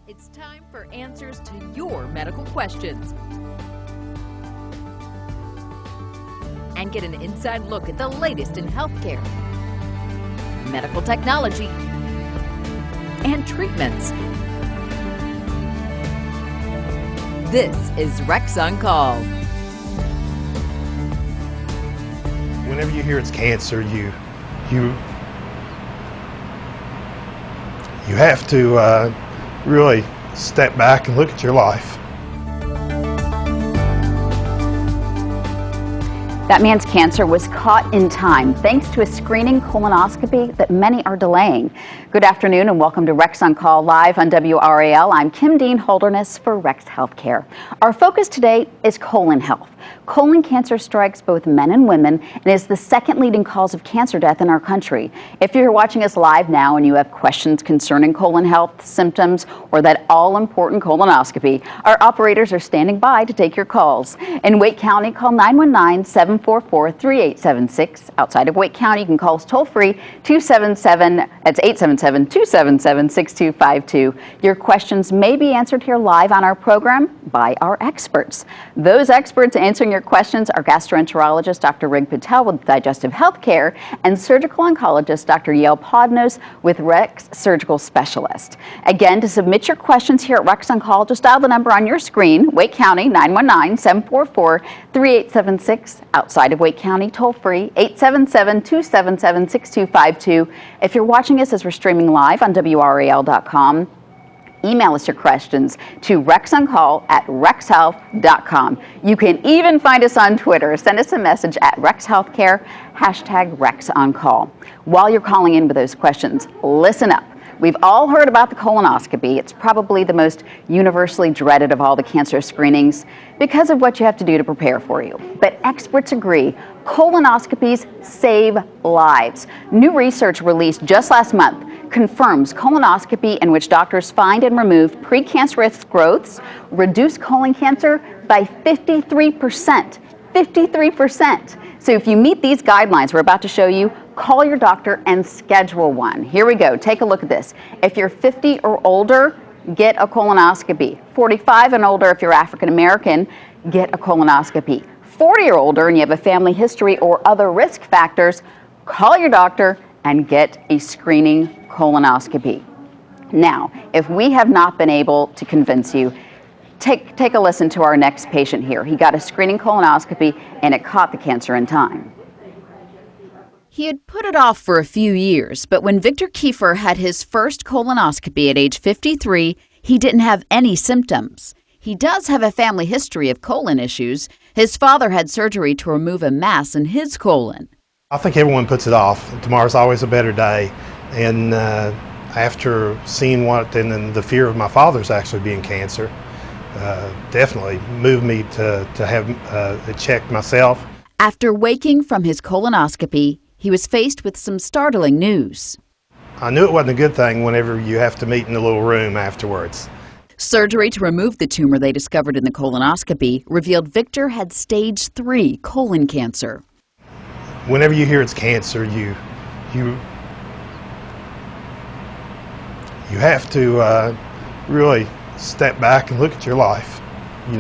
It's time for answers to your medical questions. And get an inside look at the latest in healthcare, medical technology, and treatments. This is Rex on Call. Whenever you hear it's cancer, you have to really step back and look at your life. That man's cancer was caught in time thanks to a screening colonoscopy that many are delaying. Good afternoon and welcome to Rex on Call live on WRAL. I'm Kim Dean Holderness for Rex Healthcare. Our focus today is colon health. Colon cancer strikes both men and women and is the second leading cause of cancer death in our country. If you're watching us live now and you have questions concerning colon health, symptoms, or that all-important colonoscopy, our operators are standing by to take your calls. In Wake County, call 919-744-3876. Outside of Wake County, you can call us toll-free 877-277-6252. Your questions may be answered here live on our program by our experts. Those experts answering your questions are gastroenterologist Dr. Patel with Digestive Healthcare and surgical oncologist Dr. Yale Podnos with Rex Surgical Specialist. Again, to submit your questions here at Rex on Call, just dial the number on your screen, Wake County 919-744-3876. Outside of Wake County, toll free 877-277-6252. If you're watching us as we're streaming live on WRAL.com, email us your questions to rexoncall@rexhealth.com. You can even find us on Twitter. Send us a message at Rex Healthcare, #RexOnCall. While you're calling in with those questions, listen up. We've all heard about the colonoscopy. It's probably the most universally dreaded of all the cancer screenings because of what you have to do to prepare for you. But experts agree colonoscopies save lives. New research released just last month confirms colonoscopy in which doctors find and remove precancerous growths reduce colon cancer by 53%. 53%. So if you meet these guidelines we're about to show you, call your doctor and schedule one. Here we go. Take a look at this. If you're 50 or older, get a colonoscopy. 45 and older, if you're African American, get a colonoscopy. 40 or older and you have a family history or other risk factors, call your doctor and get a screening colonoscopy. Now, if we have not been able to convince you, take a listen to our next patient here. He got a screening colonoscopy and it caught the cancer in time. He had put it off for a few years, but when Victor Kiefer had his first colonoscopy at age 53, he didn't have any symptoms. He does have a family history of colon issues. His father had surgery to remove a mass in his colon. I think everyone puts it off. Tomorrow's always a better day. And after seeing and then the fear of my father's actually being cancer, definitely moved me to have it checked myself. After waking from his colonoscopy, he was faced with some startling news. I knew it wasn't a good thing whenever you have to meet in the little room afterwards. Surgery to remove the tumor they discovered in the colonoscopy revealed Victor had stage 3 colon cancer. Whenever you hear it's cancer, you have to really step back and look at your life, and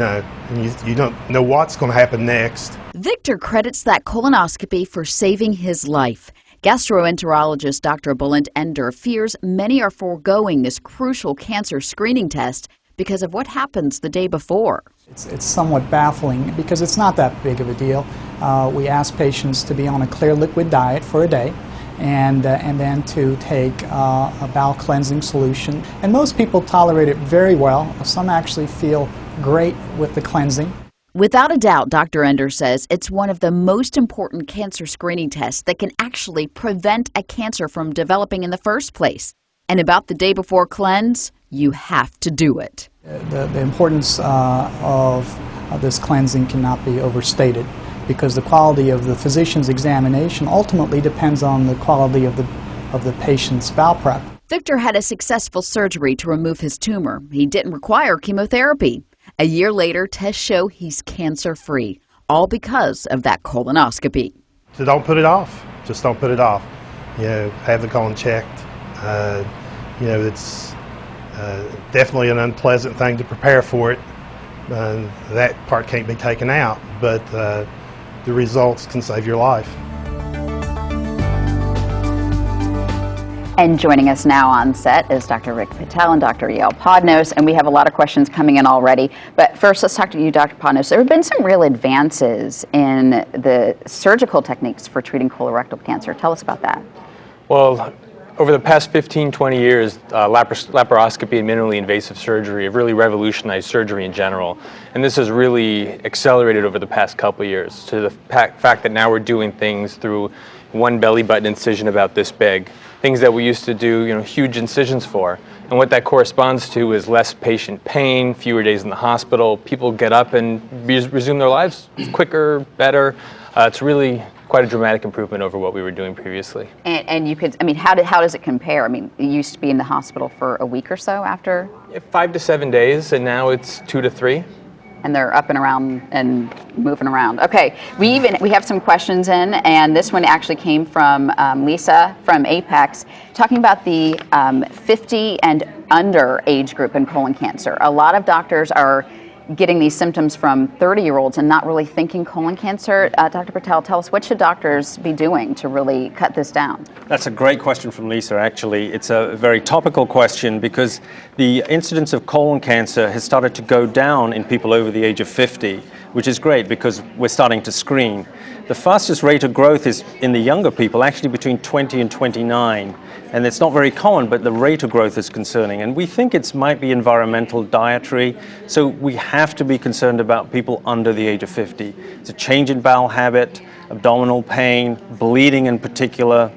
you don't know what's going to happen next. Victor credits that colonoscopy for saving his life. Gastroenterologist Dr. Patel Dr. fears many are foregoing this crucial cancer screening test because of what happens the day before. It's somewhat baffling because it's not that big of a deal. We ask patients to be on a clear liquid diet for a day and then to take a bowel cleansing solution. And most people tolerate it very well. Some actually feel great with the cleansing. Without a doubt, Dr. Ender says it's one of the most important cancer screening tests that can actually prevent a cancer from developing in the first place. And about the day before cleanse, you have to do it. The importance of this cleansing cannot be overstated because the quality of the physician's examination ultimately depends on the quality of the patient's bowel prep. Victor had a successful surgery to remove his tumor. He didn't require chemotherapy. A year later, tests show he's cancer-free, all because of that colonoscopy. So don't put it off. Just don't put it off. Have the colon checked. Definitely an unpleasant thing to prepare for it. That part can't be taken out, but the results can save your life. And joining us now on set is Dr. Rick Patel and Dr. Yale Podnos, and we have a lot of questions coming in already. But first, let's talk to you, Dr. Podnos. There have been some real advances in the surgical techniques for treating colorectal cancer. Tell us about that. Well, over the past 15, 20 years, laparoscopy and minimally invasive surgery have really revolutionized surgery in general. And this has really accelerated over the past couple of years to the fact that now we're doing things through one belly button incision about this big. Things that we used to do, huge incisions for. And what that corresponds to is less patient pain, fewer days in the hospital. People get up and resume their lives quicker, better. It's really quite a dramatic improvement over what we were doing previously. And you could, how does it compare? You used to be in the hospital for a week or so after? 5 to 7 days, and now it's 2 to 3. And they're up and around and moving around. Okay, we have some questions in, and this one actually came from Lisa from Apex, talking about the 50 and under age group in colon cancer. A lot of doctors are getting these symptoms from 30-year-olds and not really thinking colon cancer. Dr. Patel, tell us, what should doctors be doing to really cut this down? That's a great question from Lisa, actually. It's a very topical question because the incidence of colon cancer has started to go down in people over the age of 50, which is great because we're starting to screen. The fastest rate of growth is in the younger people, actually between 20 and 29. And it's not very common, but the rate of growth is concerning. And we think it might be environmental, dietary. So we have to be concerned about people under the age of 50. It's a change in bowel habit, abdominal pain, bleeding in particular.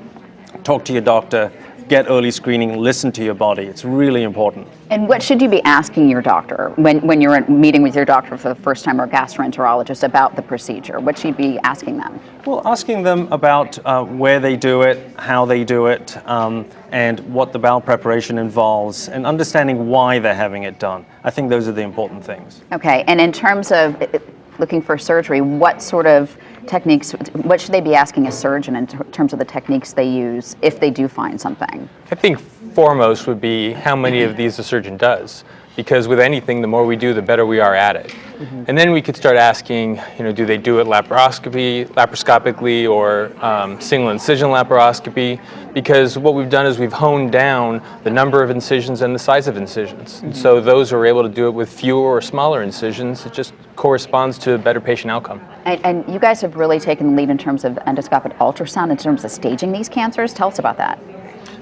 Talk to your doctor, get early screening, listen to your body. It's really important. And what should you be asking your doctor when you're meeting with your doctor for the first time, or gastroenterologist, about the procedure? What should you be asking them? Well, asking them about where they do it, how they do it, and what the bowel preparation involves, and understanding why they're having it done. I think those are the important things. Okay, and in terms of looking for surgery, what sort of techniques, what should they be asking a surgeon in terms of the techniques they use if they do find something? I think foremost would be how many of these the surgeon does. Because with anything, the more we do, the better we are at it. Mm-hmm. And then we could start asking, do they do it laparoscopically or single incision laparoscopy? Because what we've done is we've honed down the number of incisions and the size of incisions. Mm-hmm. And so those who are able to do it with fewer or smaller incisions, it just corresponds to a better patient outcome. And you guys have really taken the lead in terms of endoscopic ultrasound, in terms of staging these cancers. Tell us about that.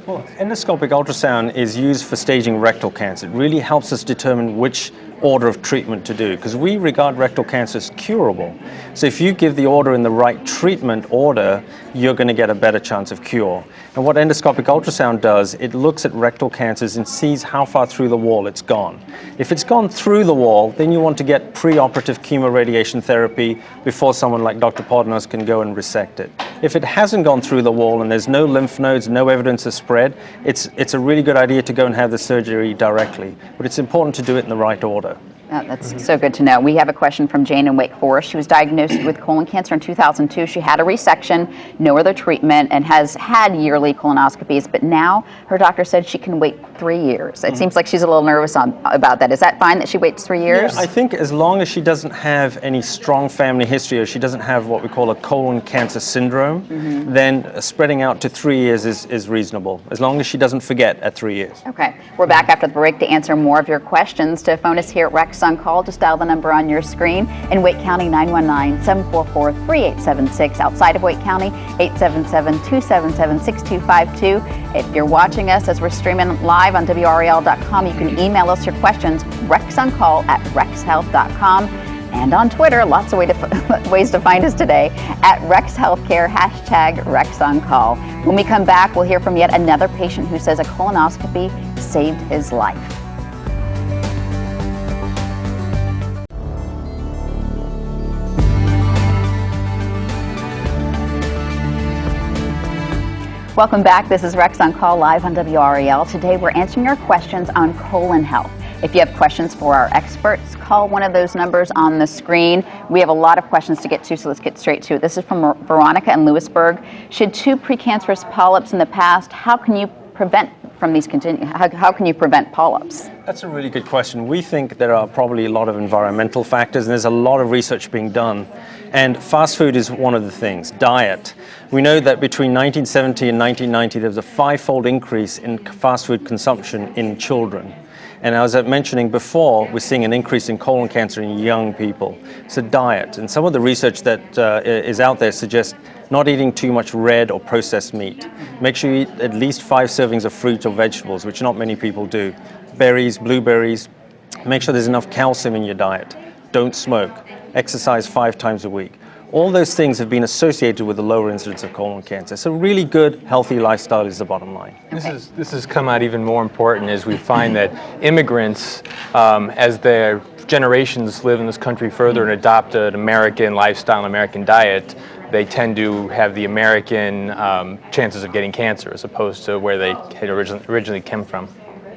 Well, endoscopic ultrasound is used for staging rectal cancer. It really helps us determine which order of treatment to do, because we regard rectal cancer as curable. So if you give the order in the right treatment order, you're going to get a better chance of cure. And what endoscopic ultrasound does, it looks at rectal cancers and sees how far through the wall it's gone. If it's gone through the wall, then you want to get preoperative chemoradiation therapy before someone like Dr. Podnos can go and resect it. If it hasn't gone through the wall and there's no lymph nodes, no evidence of spread, it's a really good idea to go and have the surgery directly. But it's important to do it in the right order. That's so good to know. We have a question from Jane in Wake Forest. She was diagnosed with colon cancer in 2002. She had a resection, no other treatment, and has had yearly colonoscopies, but now her doctor said she can wait 3 years. It seems like she's a little nervous about that. Is that fine that she waits 3 years? Yeah, I think as long as she doesn't have any strong family history, or she doesn't have what we call a colon cancer syndrome, then spreading out to 3 years is reasonable, as long as she doesn't forget at 3 years. Okay. We're back after the break to answer more of your questions. To phone us here at Rex on Call, just dial the number on your screen. In Wake County, 919-744-3876. Outside of Wake County, 877-277-6252. If you're watching us as we're streaming live on WRAL.com, you can email us your questions, rexoncall@rexhealth.com. And on Twitter, lots of ways to find us today, at Rex Healthcare, #RexOnCall. When we come back, we'll hear from yet another patient who says a colonoscopy saved his life. Welcome back. This is Rex on Call live on WRAL. Today we're answering your questions on colon health. If you have questions for our experts, call one of those numbers on the screen. We have a lot of questions to get to, so let's get straight to it. This is from Veronica in Lewisburg. Should 2 precancerous polyps in the past, how can you prevent from these how can you prevent polyps? That's a really good question. We think there are probably a lot of environmental factors, and there's a lot of research being done. And fast food is one of the things. Diet. We know that between 1970 and 1990, there was a 5-fold increase in fast food consumption in children. And as I was mentioning before, we're seeing an increase in colon cancer in young people. So diet. And some of the research that is out there suggests not eating too much red or processed meat. Make sure you eat at least 5 servings of fruit or vegetables, which not many people do. Berries, blueberries. Make sure there's enough calcium in your diet. Don't smoke. Exercise 5 times a week. All those things have been associated with a lower incidence of colon cancer. So really good, healthy lifestyle is the bottom line. This has come out even more important as we find that immigrants, as their generations live in this country further and adopt an American lifestyle, an American diet, they tend to have the American chances of getting cancer as opposed to where they had originally came from.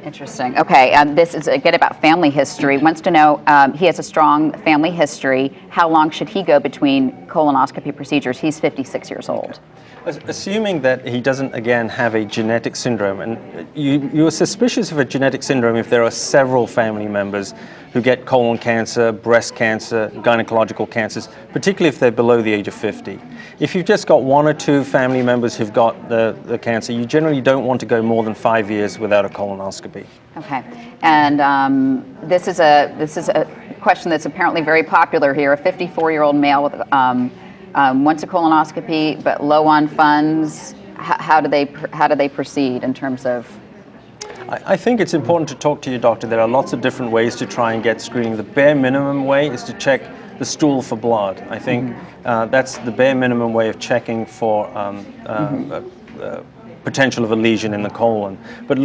Interesting. Okay, this is again about family history. Wants to know, he has a strong family history. How long should he go between colonoscopy procedures? He's 56 years old. Assuming that he doesn't, again, have a genetic syndrome, and you are suspicious of a genetic syndrome if there are several family members who get colon cancer, breast cancer, gynecological cancers, particularly if they're below the age of 50. If you've just got 1 or 2 family members who've got the cancer, you generally don't want to go more than 5 years without a colonoscopy. Okay, and this is a question that's apparently very popular here. A 54-year-old male with wants a colonoscopy but low on funds. How do they proceed in terms of? I think it's important to talk to your doctor. There are lots of different ways to try and get screening. The bare minimum way is to check the stool for blood. I think that's the bare minimum way of checking for potential of a lesion in the colon. But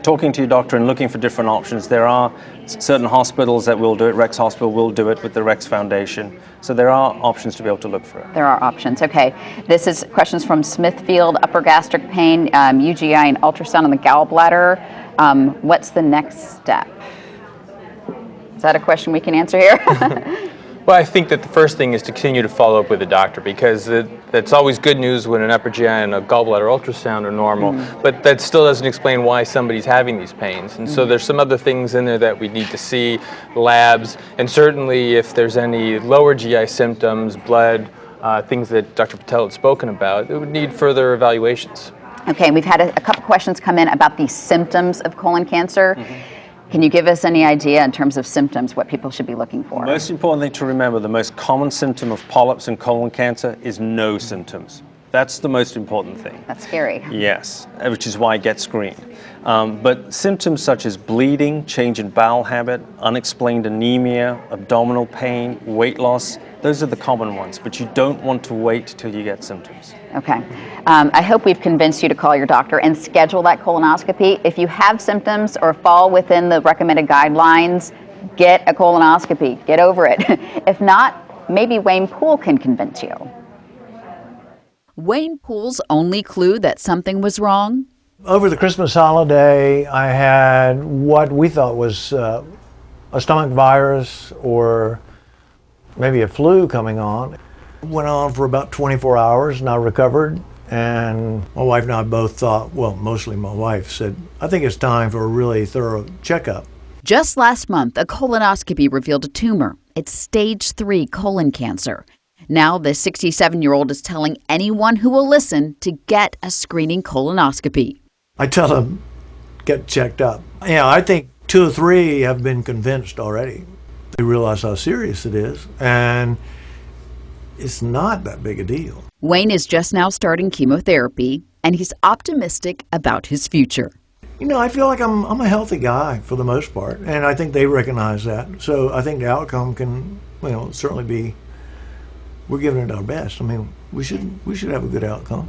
talking to your doctor and looking for different options, there are certain hospitals that will do it. Rex Hospital will do it with the Rex Foundation. So there are options to be able to look for it. There are options. Okay. This is questions from Smithfield, upper gastric pain, UGI and ultrasound on the gallbladder. What's the next step? Is that a question we can answer here? Well, I think that the first thing is to continue to follow up with the doctor, because that's always good news when an upper GI and a gallbladder ultrasound are normal, but that still doesn't explain why somebody's having these pains. And so there's some other things in there that we need to see, labs, and certainly if there's any lower GI symptoms, blood, things that Dr. Patel had spoken about, it would need further evaluations. Okay, we've had a couple questions come in about the symptoms of colon cancer. Can you give us any idea in terms of symptoms, what people should be looking for? The most important thing to remember, the most common symptom of polyps and colon cancer is no symptoms. That's the most important thing. That's scary. Yes, which is why get screened. But symptoms such as bleeding, change in bowel habit, unexplained anemia, abdominal pain, weight loss, those are the common ones, but you don't want to wait till you get symptoms. Okay. I hope we've convinced you to call your doctor and schedule that colonoscopy. If you have symptoms or fall within the recommended guidelines, get a colonoscopy. Get over it. If not, maybe Wayne Poole can convince you. Wayne Poole's only clue that something was wrong? Over the Christmas holiday, I had what we thought was a stomach virus or maybe a flu coming on. Went on for about 24 hours and I recovered, and my wife and I both thought, well, mostly my wife said, I think it's time for a really thorough checkup. Just last month, a colonoscopy revealed a tumor. It's stage 3 colon cancer. Now the 67-year-old is telling anyone who will listen to get a screening colonoscopy. I tell them, get checked up. Yeah, I think 2 or 3 have been convinced already. They realize how serious it is, and it's not that big a deal. Wayne is just now starting chemotherapy, and he's optimistic about his future. You know, I feel like I'm a healthy guy for the most part, and I think they recognize that. So I think the outcome can, certainly be, we're giving it our best. I mean, we should have a good outcome.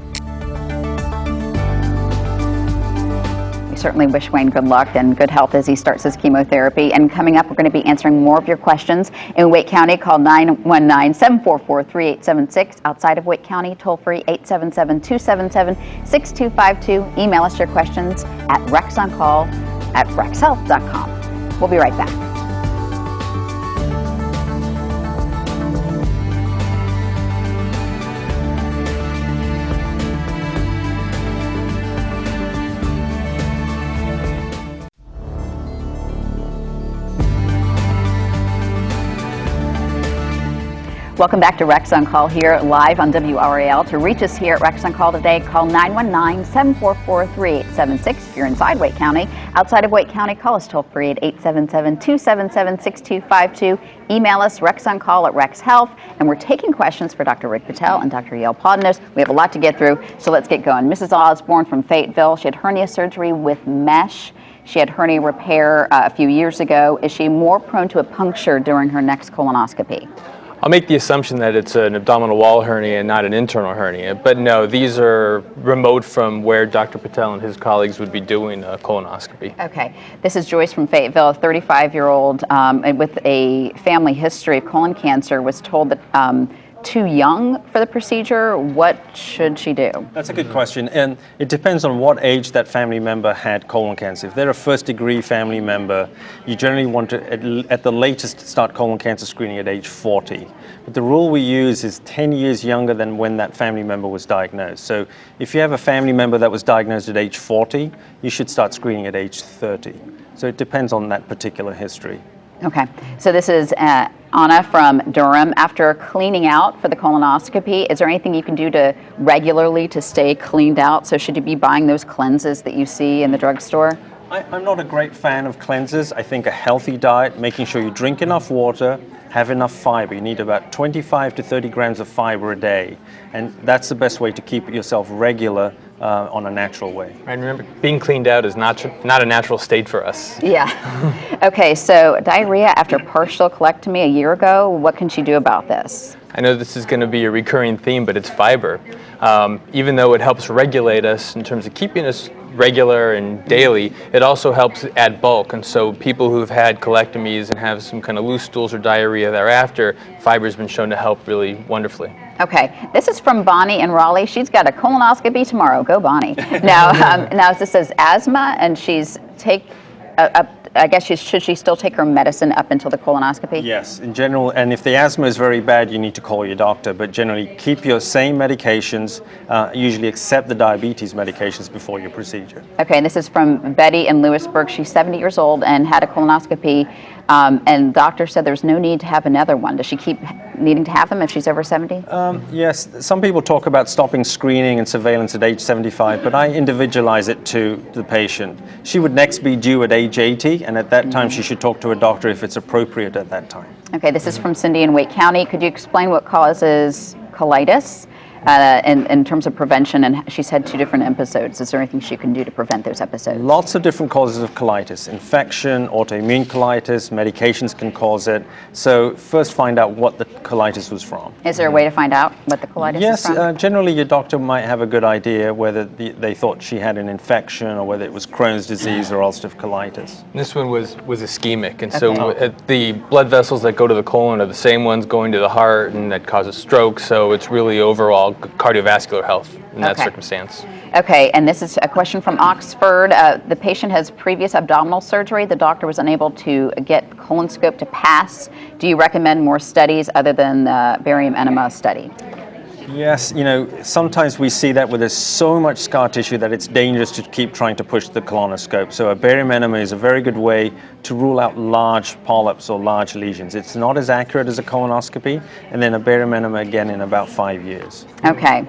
We certainly wish Wayne good luck and good health as he starts his chemotherapy. And coming up, we're going to be answering more of your questions. In Wake County, call 919-744-3876. Outside of Wake County, toll free 877-277-6252. Email us your questions at rexoncall@rexhealth.com. We'll be right back. Welcome back to Rex on Call here live on WRAL. To reach us here at Rex on Call today, call 919-744-3876 if you're inside Wake County. Outside of Wake County, call us toll free at 877-277-6252. Email us rexoncall@rexhealth, and we're taking questions for Dr. Rick Patel and Dr. Yale Podnos. We have a lot to get through, so let's get going. Mrs. Osborne from Fayetteville, she had hernia surgery with mesh. She had hernia repair a few years ago. Is she more prone to a puncture during her next colonoscopy? I'll make the assumption that it's an abdominal wall hernia and not an internal hernia, but no, these are remote from where Dr. Patel and his colleagues would be doing a colonoscopy. Okay. This is Joyce from Fayetteville, a 35-year-old with a family history of colon cancer, was told that too young for the procedure. What should she do? That's a good question, and it depends on what age that family member had colon cancer. If they're a first-degree family member, you generally want to, at the latest, start colon cancer screening at age 40. But the rule we use is 10 years younger than when that family member was diagnosed. So if you have a family member that was diagnosed at age 40, you should start screening at age 30. So it depends on that particular history. Okay, so this is Anna from Durham. After cleaning out for the colonoscopy, is there anything you can do to regularly to stay cleaned out? So should you be buying those cleanses that you see in the drugstore? I'm not a great fan of cleansers. I think a healthy diet, making sure you drink enough water, have enough fiber. You need about 25 to 30 grams of fiber a day. And that's the best way to keep yourself regular on a natural way. And remember, being cleaned out is not a natural state for us. Yeah. Okay, so diarrhea after partial colectomy a year ago, what can she do about this? I know this is going to be a recurring theme, but it's fiber. Even though it helps regulate us in terms of keeping us regular and daily, it also helps add bulk. And so people who've had colectomies and have some kind of loose stools or diarrhea thereafter, fiber's been shown to help really wonderfully. Okay, this is from Bonnie in Raleigh. She's got a colonoscopy tomorrow. Go Bonnie. Now this says asthma, and she's should she still take her medicine up until the colonoscopy? Yes, in general, and if the asthma is very bad, you need to call your doctor, but generally keep your same medications, usually accept the diabetes medications before your procedure. Okay, and this is from Betty in Lewisburg. She's 70 years old and had a colonoscopy, and the doctor said there's no need to have another one. Does she keep needing to have them if she's over 70? Yes, some people talk about stopping screening and surveillance at age 75, but I individualize it to the patient. She would next be due at age 80, and at that time she should talk to a doctor if it's appropriate at that time. Okay, this is from Cindy in Wake County. Could you explain what causes colitis in terms of prevention? And she's had 2 different episodes. Is there anything she can do to prevent those episodes? Lots of different causes of colitis. Infection, autoimmune colitis, medications can cause it. So first find out what the colitis was from. Is there a way to find out what the colitis is from? Yes, generally your doctor might have a good idea whether they thought she had an infection or whether it was Crohn's disease or ulcerative colitis. This one was ischemic, and so the blood vessels that go to the colon are the same ones going to the heart, and that causes stroke. So it's really overall cardiovascular health in that circumstance. Okay, and this is a question from Oxford. The patient has previous abdominal surgery. The doctor was unable to get colonoscope to pass. Do you recommend more studies other than the barium enema study? Yes, sometimes we see that where there's so much scar tissue that it's dangerous to keep trying to push the colonoscope. So a barium enema is a very good way to rule out large polyps or large lesions. It's not as accurate as a colonoscopy, and then a barium enema again in about 5 years. Okay.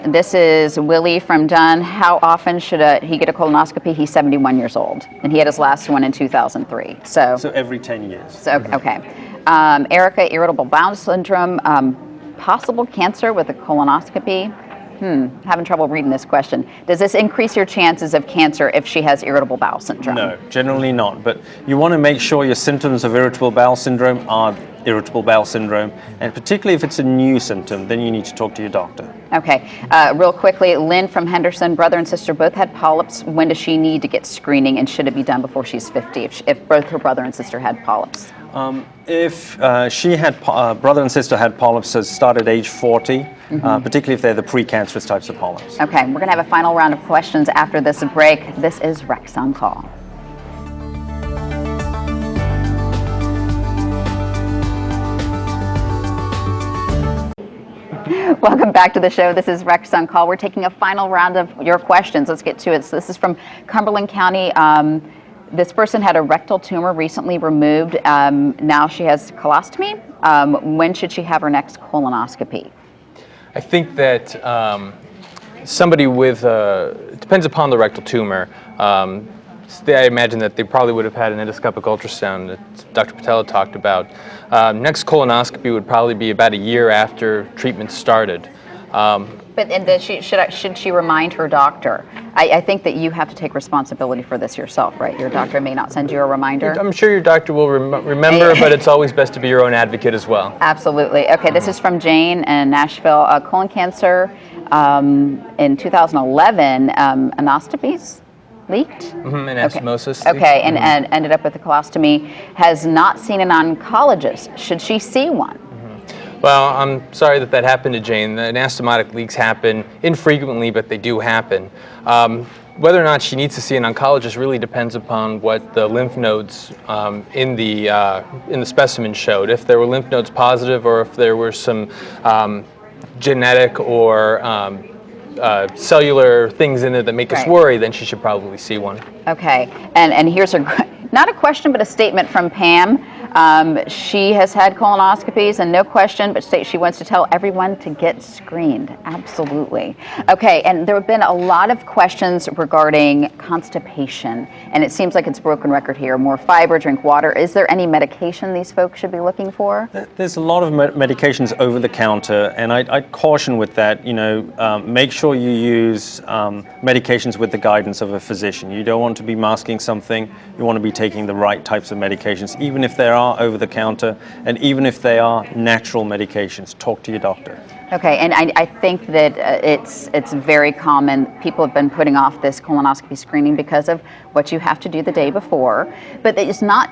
This is Willie from Dunn. How often should he get a colonoscopy? He's 71 years old, and he had his last one in 2003. So every 10 years. So, okay. Erica, irritable bowel syndrome. Possible cancer with a colonoscopy? Having trouble reading this question. Does this increase your chances of cancer if she has irritable bowel syndrome? No, generally not. But you want to make sure your symptoms of irritable bowel syndrome are irritable bowel syndrome, and particularly if it's a new symptom, then you need to talk to your doctor. Okay. Real quickly, Lynn from Henderson, brother and sister both had polyps. When does she need to get screening, and should it be done before she's 50 if both her brother and sister had polyps? If she had brother and sister had polyps, so start at age 40, particularly if they're the precancerous types of polyps. Okay, we're going to have a final round of questions after this break. This is Rex on Call. Welcome back to the show. This is Rex on Call. We're taking a final round of your questions. Let's get to it. So this is from Cumberland County. This person had a rectal tumor recently removed. Now she has colostomy. When should she have her next colonoscopy? I think that somebody with, it depends upon the rectal tumor. I imagine that they probably would have had an endoscopic ultrasound that Dr. Patel talked about. Next colonoscopy would probably be about a year after treatment started. Should she remind her doctor? I think that you have to take responsibility for this yourself, right? Your doctor may not send you a reminder. I'm sure your doctor will remember, but it's always best to be your own advocate as well. Absolutely. Okay, this is from Jane in Nashville. Colon cancer in 2011, anoscopies leaked? Anastomosis. Okay, and ended up with a colostomy. Has not seen an oncologist. Should she see one? Well, I'm sorry that happened to Jane. The anastomotic leaks happen infrequently, but they do happen. Whether or not she needs to see an oncologist really depends upon what the lymph nodes in the specimen showed. If there were lymph nodes positive, or if there were some genetic or cellular things in there that make us worry, then she should probably see one. Okay, and here's not a question, but a statement from Pam. She has had colonoscopies, and no question, but she wants to tell everyone to get screened. Absolutely. Okay, and there have been a lot of questions regarding constipation, and it seems like it's a broken record here. More fiber, drink water. Is there any medication these folks should be looking for? There's a lot of medications over the counter, and I'd caution with that. Make sure you use medications with the guidance of a physician. You don't want to be masking something. You want to be taking the right types of medications, even if there are over the counter, and even if they are natural medications. Talk to your doctor. Okay, and I think that it's very common. People have been putting off this colonoscopy screening because of what you have to do the day before, but it's not.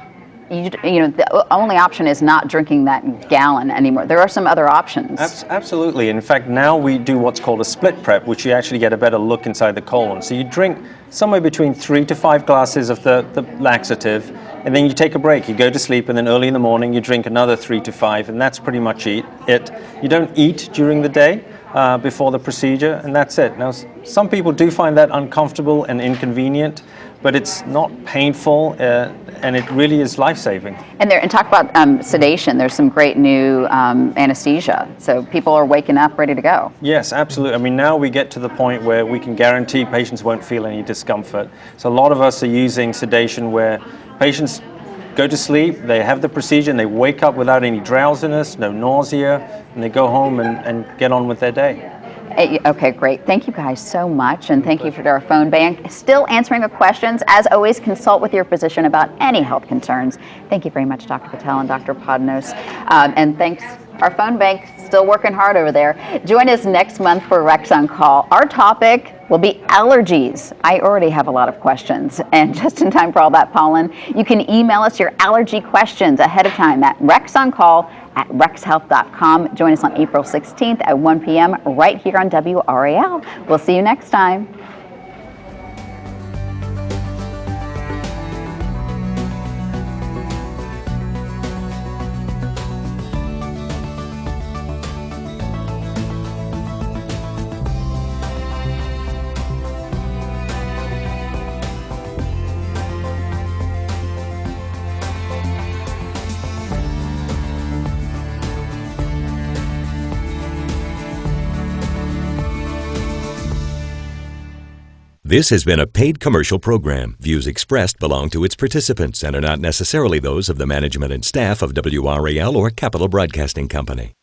The only option is not drinking that gallon anymore. There are some other options. Absolutely. In fact, now we do what's called a split prep, which you actually get a better look inside the colon. So you drink somewhere between 3 to 5 glasses of the laxative, and then you take a break. You go to sleep, and then early in the morning you drink another 3 to 5, and that's pretty much it. You don't eat during the day before the procedure, and that's it. Now, some people do find that uncomfortable and inconvenient, but it's not painful, and it really is life-saving. And talk about sedation. There's some great new anesthesia, so people are waking up ready to go. Yes, absolutely. I mean, now we get to the point where we can guarantee patients won't feel any discomfort. So a lot of us are using sedation where patients go to sleep, they have the procedure, and they wake up without any drowsiness, no nausea, and they go home and get on with their day. Okay, great. Thank you guys so much, and thank you for our phone bank. Still answering the questions. As always, consult with your physician about any health concerns. Thank you very much, Dr. Patel and Dr. Podnos. And thanks, our phone bank, still working hard over there. Join us next month for Rex on Call. Our topic will be allergies. I already have a lot of questions, and just in time for all that pollen, you can email us your allergy questions ahead of time at rexoncall@rexhealth.com. Join us on April 16th at 1 p.m. right here on WRAL. We'll see you next time. This has been a paid commercial program. Views expressed belong to its participants and are not necessarily those of the management and staff of WRAL or Capital Broadcasting Company.